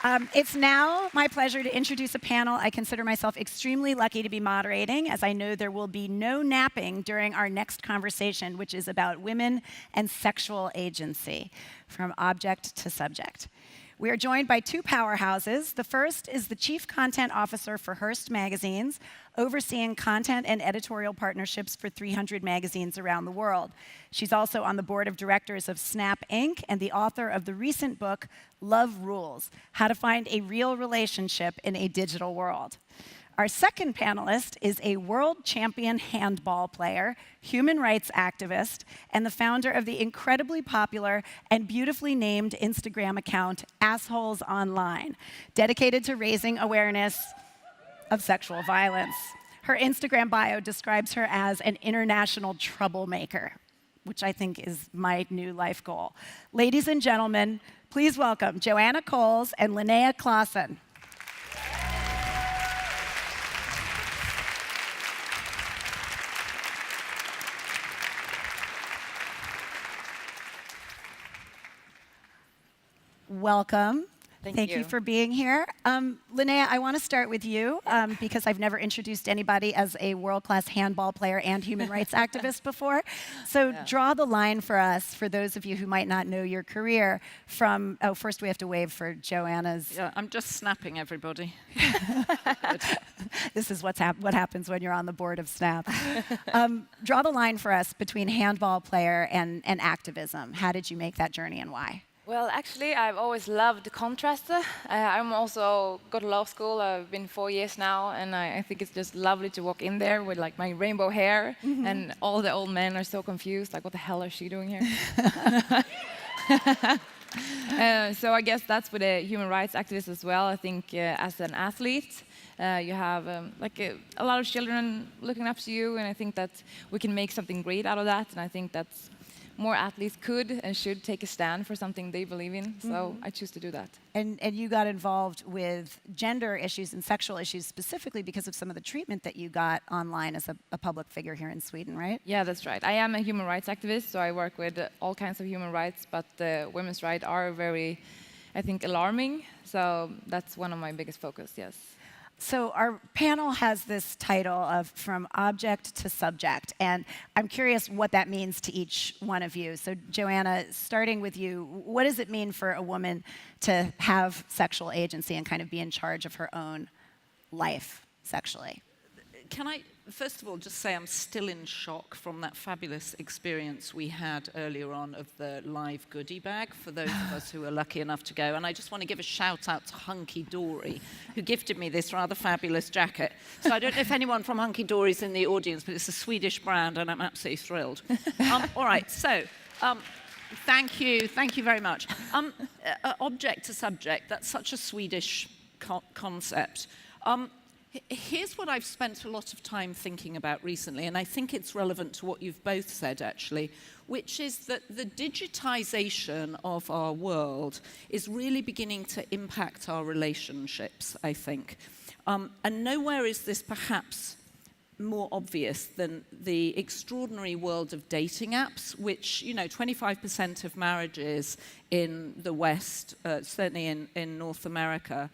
It's now my pleasure to introduce a panel I consider myself extremely lucky to be moderating, as I know there will be no napping during our next conversation, which is about women and sexual agency, from object to subject. We are joined by two powerhouses. The first is the Chief Content Officer for Hearst Magazines, overseeing content and editorial partnerships for 300 magazines around the world. She's also on the board of directors of Snap Inc. and the author of the recent book, Love Rules: How to Find a Real Relationship in a Digital World. Our second panelist is a world champion handball player, human rights activist, and the founder of the incredibly popular and beautifully named Instagram account, Assholes Online, dedicated to raising awareness of sexual violence. Her Instagram bio describes her as an international troublemaker, which I think is my new life goal. Ladies and gentlemen, please welcome Joanna and Linnéa Claeson. Welcome. Thank you for being here. Linnéa, I want to start with you because I've never introduced anybody as a world-class handball player and human rights activist before. So draw the line for us, for those of you who might not know your career, from, first we have to wave for Joanna's. Yeah, I'm just snapping everybody. This is what happens when you're on the board of Snap. Draw the line for us between handball player and activism. How did you make that journey and why? Well, actually, I've always loved the contrast. I'm also go to law school. I've been 4 years now, and I think it's just lovely to walk in there with like my rainbow hair, and all the old men are so confused, like, what the hell is she doing here? So I guess that's with a human rights activist as well. I think as an athlete, you have a lot of children looking up to you, and I think that we can make something great out of that, and I think that's more athletes could and should take a stand for something they believe in, so I choose to do that. And you got involved with gender issues and sexual issues specifically because of some of the treatment that you got online as a public figure here in Sweden, right? Yeah, that's right. I am a human rights activist, so I work with all kinds of human rights, but women's rights are very, I think, alarming, so that's one of my biggest focus, yes. So our panel has this title of From Object to Subject, and I'm curious what that means to each one of you. So Joanna, starting with you, what does it mean for a woman to have sexual agency and kind of be in charge of her own life sexually? Can I, first of all, just say I'm still in shock from that fabulous experience we had earlier on of the live goodie bag for those of us who were lucky enough to go. And I just want to give a shout out to Hunky Dory, who gifted me this rather fabulous jacket. So I don't know if anyone from Hunky Dory is in the audience, but it's a Swedish brand, and I'm absolutely thrilled. All right, so thank you very much. Object to subject, that's such a Swedish concept. Here's what I've spent a lot of time thinking about recently, and I think it's relevant to what you've both said, actually, which is that the digitization of our world is really beginning to impact our relationships, I think. And nowhere is this perhaps more obvious than the extraordinary world of dating apps, which, 25% of marriages in the West, certainly in North America,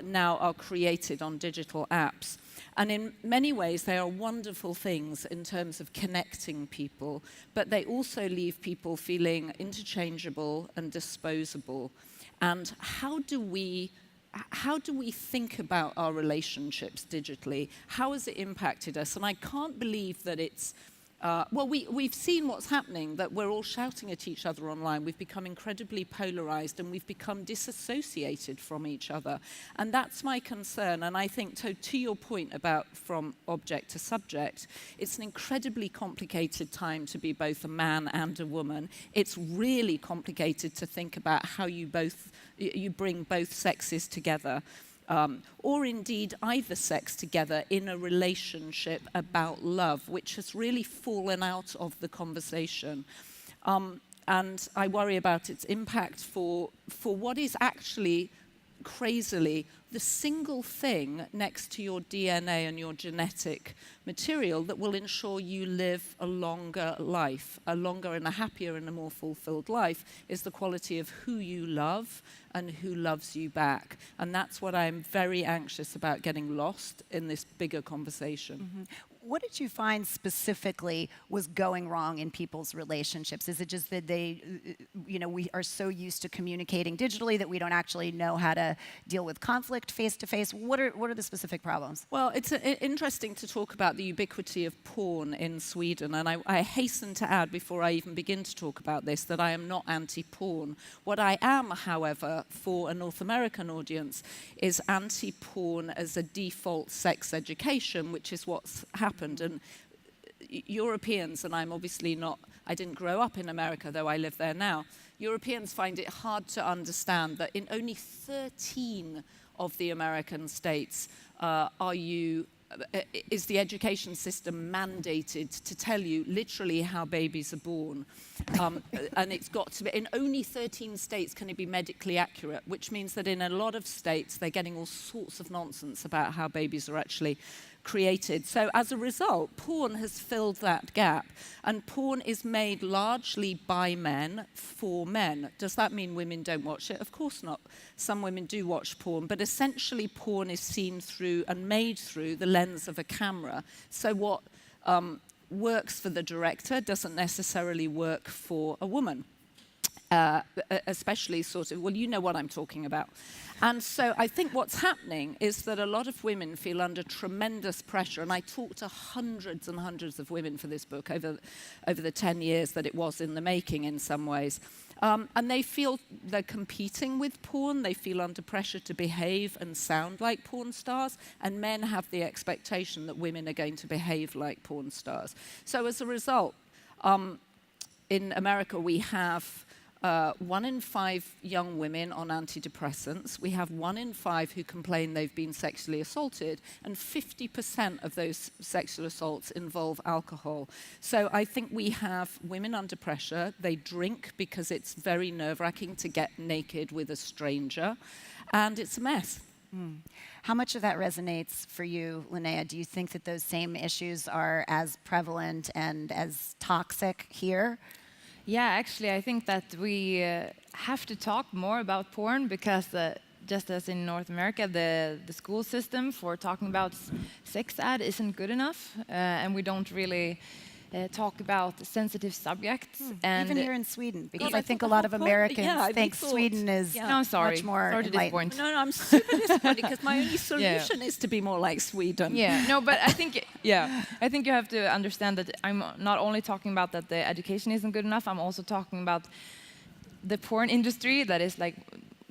now are created on digital apps. And in many ways, they are wonderful things in terms of connecting people, but they also leave people feeling interchangeable and disposable. And how do we think about our relationships digitally? How has it impacted us? And I can't believe that it's, we've seen what's happening, that we're all shouting at each other online. We've become incredibly polarized, and we've become disassociated from each other. And that's my concern. And I think, to your point about from object to subject, it's an incredibly complicated time to be both a man and a woman. It's really complicated to think about how you bring both sexes together, or indeed either sex together in a relationship about love, which has really fallen out of the conversation. And I worry about its impact for what is actually crazily, the single thing next to your DNA and your genetic material that will ensure you live a longer life, a longer and a happier and a more fulfilled life, is the quality of who you love and who loves you back. And that's what I'm very anxious about getting lost in this bigger conversation. Mm-hmm. What did you find specifically was going wrong in people's relationships? Is it just that they, we are so used to communicating digitally that we don't actually know how to deal with conflict face to face? What are the specific problems? Well, it's interesting to talk about the ubiquity of porn in Sweden, and I hasten to add, before I even begin to talk about this, that I am not anti-porn. What I am, however, for a North American audience, is anti-porn as a default sex education, which is what's happened. And Europeans, and I'm obviously not, I didn't grow up in America, though I live there now, Europeans find it hard to understand that in only 13 of the American states is the education system mandated to tell you literally how babies are born. And it's got to be, in only 13 states can it be medically accurate, which means that in a lot of states they're getting all sorts of nonsense about how babies are actually created. So as a result, porn has filled that gap, and porn is made largely by men for men. Does that mean women don't watch it? Of course not. Some women do watch porn, but essentially porn is seen through and made through the lens of a camera. So what works for the director doesn't necessarily work for a woman. Especially sort of, well, you know what I'm talking about. And so I think what's happening is that a lot of women feel under tremendous pressure, and I talked to hundreds and hundreds of women for this book over the 10 years that it was in the making in some ways. And they feel they're competing with porn, they feel under pressure to behave and sound like porn stars, and men have the expectation that women are going to behave like porn stars. So as a result, in America we have 1 in 5 young women on antidepressants. We have 1 in 5 who complain they've been sexually assaulted, and 50% of those sexual assaults involve alcohol. So I think we have women under pressure. They drink because it's very nerve-wracking to get naked with a stranger, and it's a mess. How much of that resonates for you, Linnéa? Do you think that those same issues are as prevalent and as toxic here? Yeah, actually, I think that we have to talk more about porn because just as in North America, the school system for talking about sex ed isn't good enough, and we don't really talk about sensitive subjects. And even here in Sweden, because I think a lot of Americans think Sweden is no, I'm sorry. much more sorry to disappoint. No, I'm super disappointed because my only solution is to be more like Sweden. Yeah, no, but I think you have to understand that I'm not only talking about that the education isn't good enough, I'm also talking about the porn industry that is like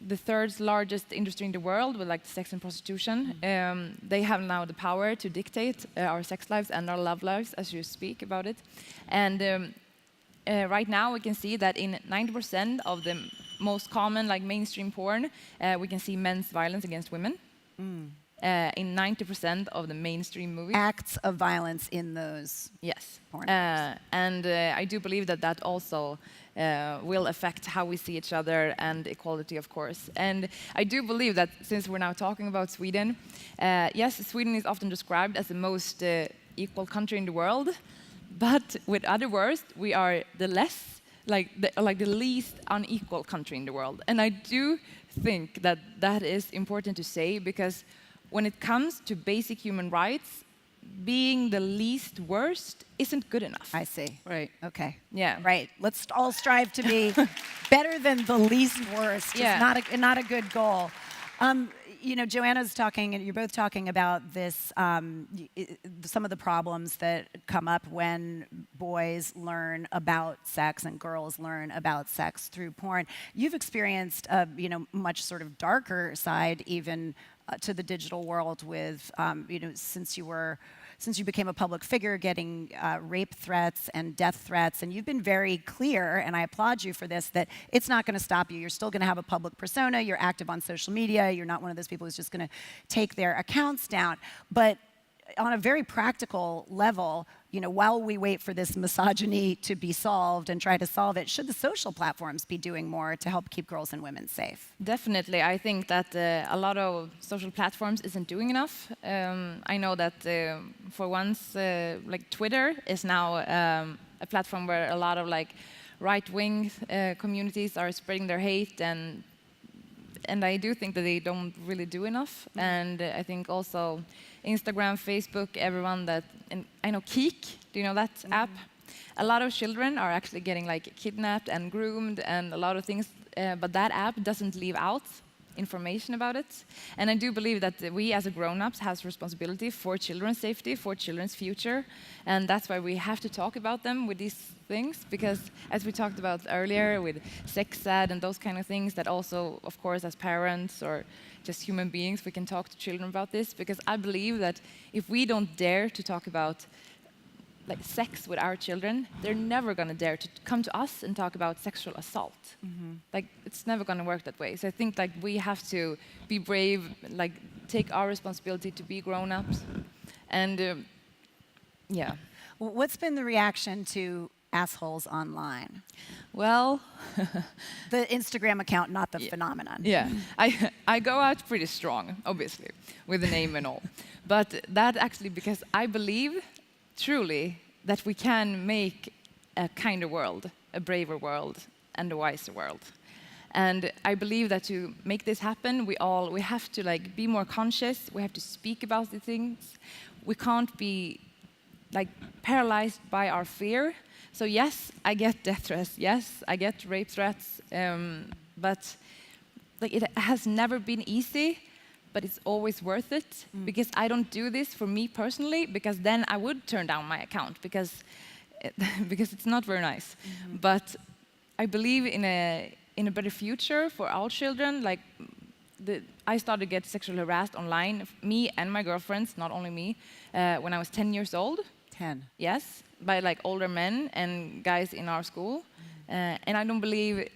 the third largest industry in the world with like sex and prostitution. They have now the power to dictate our sex lives and our love lives as you speak about it. And right now we can see that in 90% of the most common like mainstream porn, we can see men's violence against women. In 90% of the mainstream movies. Acts of violence in those porn. And I do believe that that also will affect how we see each other and equality, of course. And I do believe that since we're now talking about Sweden, yes, Sweden is often described as the most equal country in the world, but with other words, we are the least unequal country in the world. And I do think that that is important to say because when it comes to basic human rights, being the least worst isn't good enough. I see. Right. Okay. Yeah. Right. Let's all strive to be better than the least worst. Yeah. It's not a good goal. Joanna's talking, and you're both talking about this, some of the problems that come up when boys learn about sex and girls learn about sex through porn. You've experienced a much sort of darker side even to the digital world with, since you became a public figure, getting rape threats and death threats, and you've been very clear, and I applaud you for this, that it's not going to stop you. You're still going to have a public persona. You're active on social media. You're not one of those people who's just going to take their accounts down. But on a very practical level, while we wait for this misogyny to be solved and try to solve it, should the social platforms be doing more to help keep girls and women safe? Definitely. I think that a lot of social platforms isn't doing enough. I know that for once, like Twitter is now a platform where a lot of like right-wing communities are spreading their hate, and I do think that they don't really do enough. And I think also Instagram, Facebook, everyone that, and I know Kik, do you know that app? A lot of children are actually getting like kidnapped and groomed and a lot of things, but that app doesn't leave out information about it. And I do believe that we as grown-ups has responsibility for children's safety, for children's future, and that's why we have to talk about them with these things, because as we talked about earlier with sex ed and those kind of things, that also, of course, as parents or just human beings, we can talk to children about this, because I believe that if we don't dare to talk about like sex with our children, they're never going to dare to come to us and talk about sexual assault. Like, it's never going to work that way. So I think like we have to be brave, like take our responsibility to be grown-ups, and yeah. What's been the reaction to assholes online? Well, the Instagram account, not the phenomenon. Yeah, I go out pretty strong, obviously, with the name and all. But that actually because I believe truly that we can make a kinder world, a braver world, and a wiser world. And I believe that to make this happen, we have to like be more conscious. We have to speak about the things. We can't be like paralyzed by our fear. So yes, I get death threats. Yes, I get rape threats. But like it has never been easy. But it's always worth it, because I don't do this for me personally, because then I would turn down my account, because it's not very nice. But I believe in a better future for our children. Like I started to get sexually harassed online, me and my girlfriends, not only me, when I was 10 years old. 10? Yes, by like older men and guys in our school. And I don't believe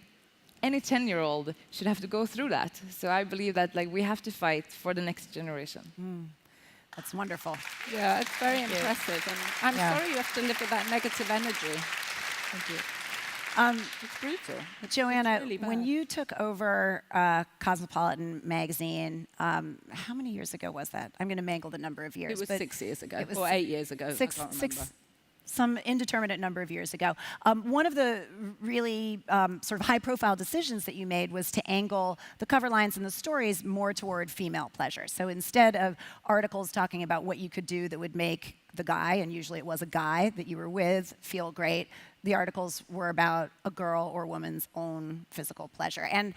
any 10-year-old should have to go through that. So I believe that like we have to fight for the next generation. That's wonderful. Yeah, it's very impressive. And I'm sorry you have to live with that negative energy. Thank you. It's brutal. Joanna, It's really bad. when you took over Cosmopolitan magazine, how many years ago was that? I'm going to mangle the number of years. It was but 6 years ago, it was or 8 years ago. I can't remember. Some indeterminate number of years ago. One of the really sort of high-profile decisions that you made was to angle the cover lines and the stories more toward female pleasure. So instead of articles talking about what you could do that would make the guy, and usually it was a guy that you were with, feel great, the articles were about a girl or woman's own physical pleasure. And,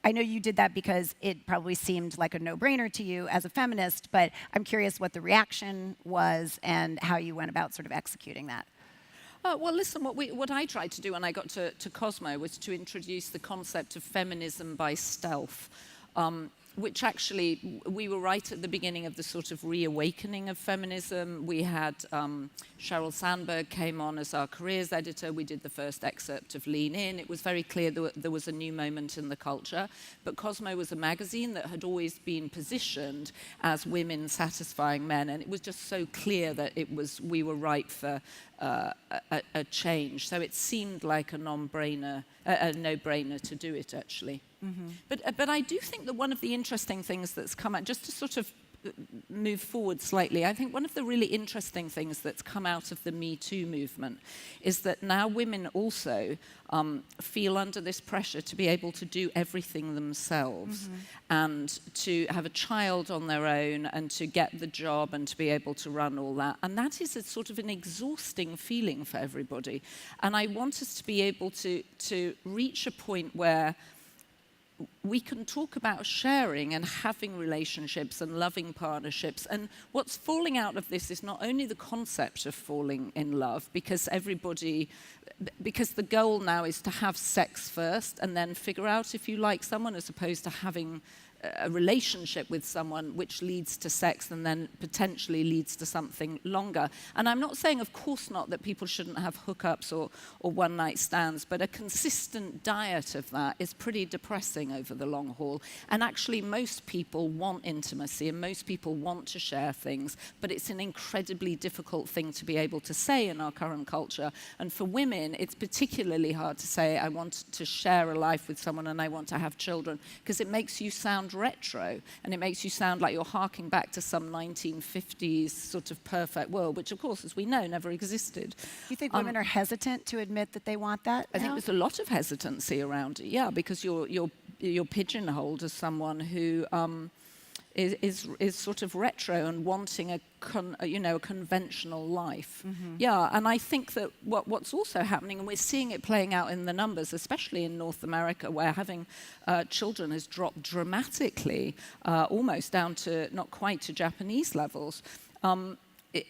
I know you did that because it probably seemed like a no-brainer to you as a feminist, but I'm curious what the reaction was and how you went about sort of executing that. Well, listen, what I tried to do when I got to Cosmo was to introduce the concept of feminism by stealth, which actually, we were right at the beginning of the sort of reawakening of feminism. We had Sheryl Sandberg came on as our careers editor. We did the first excerpt of Lean In. It was very clear there was a new moment in the culture. But Cosmo was a magazine that had always been positioned as women satisfying men. And it was just so clear that we were ripe for a change. So it seemed like a no-brainer to do it, actually. But I do think that one of the interesting things that's come out, just to sort of move forward slightly, I think one of the really interesting things that's come out of the Me Too movement is that now women also feel under this pressure to be able to do everything themselves and to have a child on their own and to get the job and to be able to run all that. And that is a sort of an exhausting feeling for everybody. And I want us to be able to reach a point where we can talk about sharing and having relationships and loving partnerships. And what's falling out of this is not only the concept of falling in love, because the goal now is to have sex first and then figure out if you like someone, as opposed to having a relationship with someone which leads to sex and then potentially leads to something longer. And I'm not saying, of course not, that people shouldn't have hookups or one-night stands, but a consistent diet of that is pretty depressing over over the long haul. And actually, most people want intimacy and most people want to share things, but it's an incredibly difficult thing to be able to say in our current culture. And for women, it's particularly hard to say, I want to share a life with someone and I want to have children, because it makes you sound retro and it makes you sound like you're harking back to some 1950s sort of perfect world, which, of course, as we know, never existed. Do you think women are hesitant to admit that they want that I think now? there's a lot of hesitancy around it, yeah, because you're pigeonholed as someone who is sort of retro and wanting a conventional life. Yeah, and I think that what's also happening, and we're seeing it playing out in the numbers, especially in North America, where having children has dropped dramatically, almost down to not quite to Japanese levels.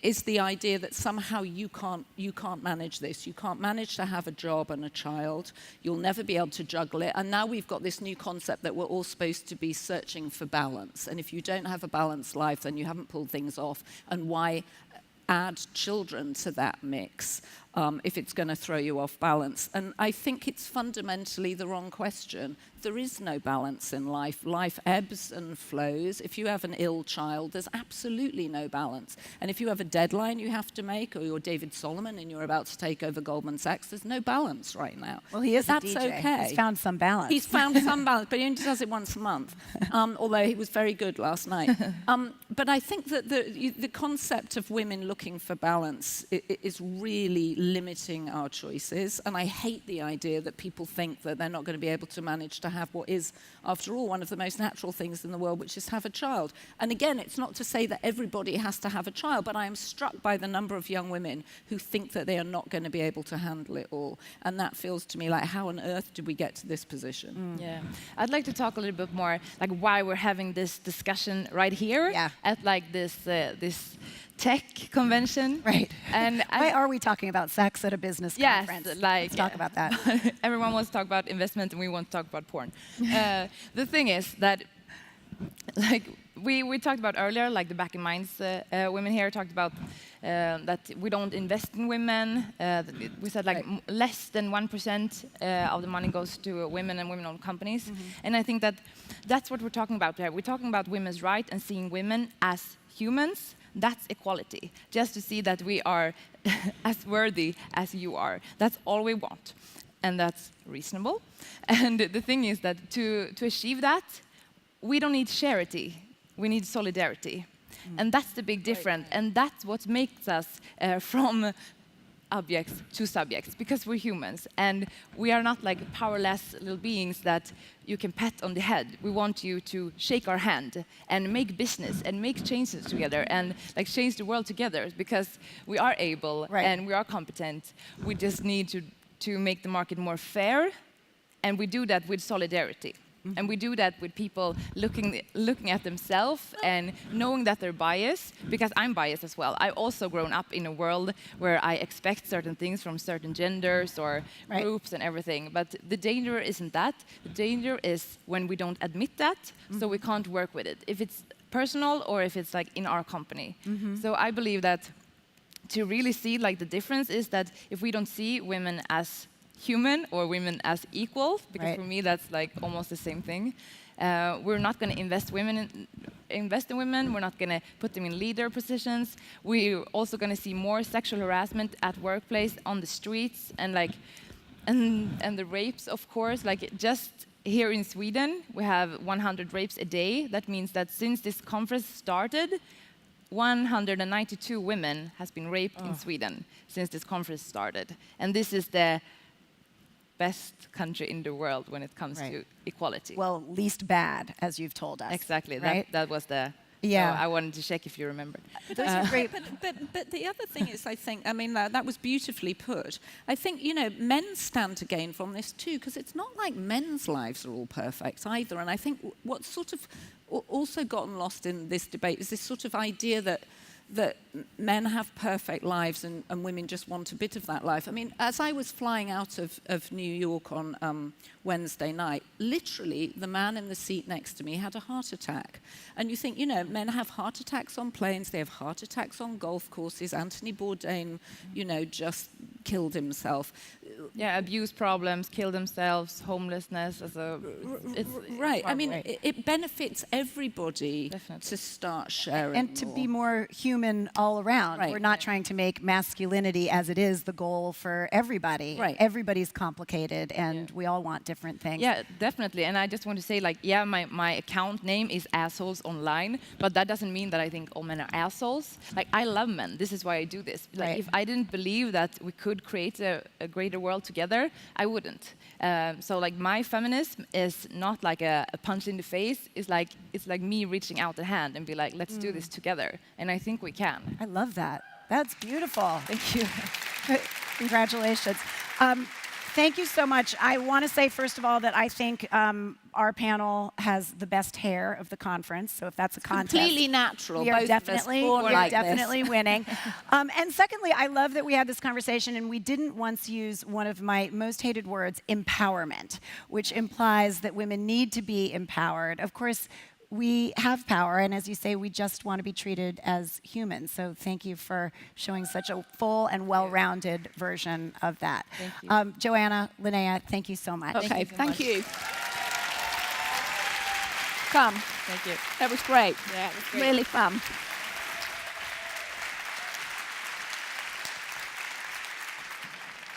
Is the idea that somehow you can't manage this. You can't manage to have a job and a child. You'll never be able to juggle it. And now we've got this new concept that we're all supposed to be searching for balance. And if you don't have a balanced life, then you haven't pulled things off. And why add children to that mix if it's going to throw you off balance? And I think it's fundamentally the wrong question. There is no balance in life. Life ebbs and flows. If you have an ill child, there's absolutely no balance. And if you have a deadline you have to make, or you're David Solomon and you're about to take over Goldman Sachs, there's no balance right now. Well, he is That's a DJ. okay. He's found some balance. He's found some balance, but he only does it once a month, although he was very good last night. But I think that the concept of women looking for balance is really limiting our choices, and I hate the idea that people think that they're not going to be able to manage to have what is, after all, one of the most natural things in the world, which is have a child. And again, it's not to say that everybody has to have a child, but I am struck by the number of young women who think that they are not going to be able to handle it all. And that feels to me like, how on earth did we get to this position? Yeah, I'd like to talk a little bit more like why we're having this discussion right here at like this tech convention. Right. And why are we talking about sex at a business conference? Like, Let's talk about that. Everyone wants to talk about investment, and we want to talk about porn. The thing is that, like we talked about earlier, like the Brilliant Minds women here talked about that we don't invest in women. We said like less than 1% of the money goes to women and women-owned companies. And I think that that's what we're talking about here. We're talking about women's rights and seeing women as humans. That's equality. Just to see that we are as worthy as you are. That's all we want. And that's reasonable. And the thing is that to achieve that, we don't need charity. We need solidarity. And that's the big difference. And that's what makes us from objects to subjects, because we're humans and we are not like powerless little beings that you can pat on the head. We want you to shake our hand and make business and make changes together and like change the world together, because we are able and we are competent. We just need to make the market more fair, and we do that with solidarity. And we do that with people looking at themselves and knowing that they're biased, because I'm biased as well. I've also grown up in a world where I expect certain things from certain genders or groups and everything. But the danger isn't that. The danger is when we don't admit that, so we can't work with it. If it's personal or if it's like in our company. So I believe that to really see like the difference is that if we don't see women as human or women as equal, because for me that's like almost the same thing. We're not going to invest in women. We're not going to put them in leader positions. We're also going to see more sexual harassment at workplace, on the streets, and like and the rapes, of course. Like just here in Sweden, we have 100 rapes a day. That means that since this conference started, 192 women has been raped in Sweden since this conference started, and this is the best country in the world when it comes to equality. Well, least bad, as you've told us. Exactly. Right? That was the. Yeah. So I wanted to check if you remembered. Those are great. But the other thing is, I think, I mean, that was beautifully put. I think, you know, men stand to gain from this too, because it's not like men's lives are all perfect either. And I think what's sort of also gotten lost in this debate is this sort of idea that men have perfect lives and women just want a bit of that life. I mean, as I was flying out of New York on Wednesday night, literally the man in the seat next to me had a heart attack. And you think, you know, men have heart attacks on planes, they have heart attacks on golf courses. Anthony Bourdain, you know, just killed himself. Yeah, abuse problems, kill themselves, homelessness. Right. I mean, right. it benefits everybody Definitely. to start sharing And to be more human all around. Right. We're not trying to make masculinity as it is the goal for everybody. Right. Everybody's complicated, and we all want different things. Yeah, definitely. And I just want to say, like, yeah, my account name is Assholes Online, but that doesn't mean that I think all men are assholes. Like, I love men. This is why I do this. Like, Right. if I didn't believe that we could create a greater world together, I wouldn't. So, like, my feminism is not like a punch in the face. It's like me reaching out a hand and be like, let's do this together. And I think we can. I love that. That's beautiful. Thank you. Congratulations. Thank you so much. I want to say, first of all, that I think our panel has the best hair of the conference. So if that's a contest, completely natural. we are Both of us definitely, born we're like definitely this. winning. And secondly, I love that we had this conversation and we didn't once use one of my most hated words, empowerment, which implies that women need to be empowered. Of course, we have power, and as you say, we just want to be treated as humans. So thank you for showing such a full and well-rounded version of that. Thank you. Joanna, Linnéa, thank you so much. Okay, Thank you so thank you. Come. Thank you. That was great. Yeah, it was great. Really fun.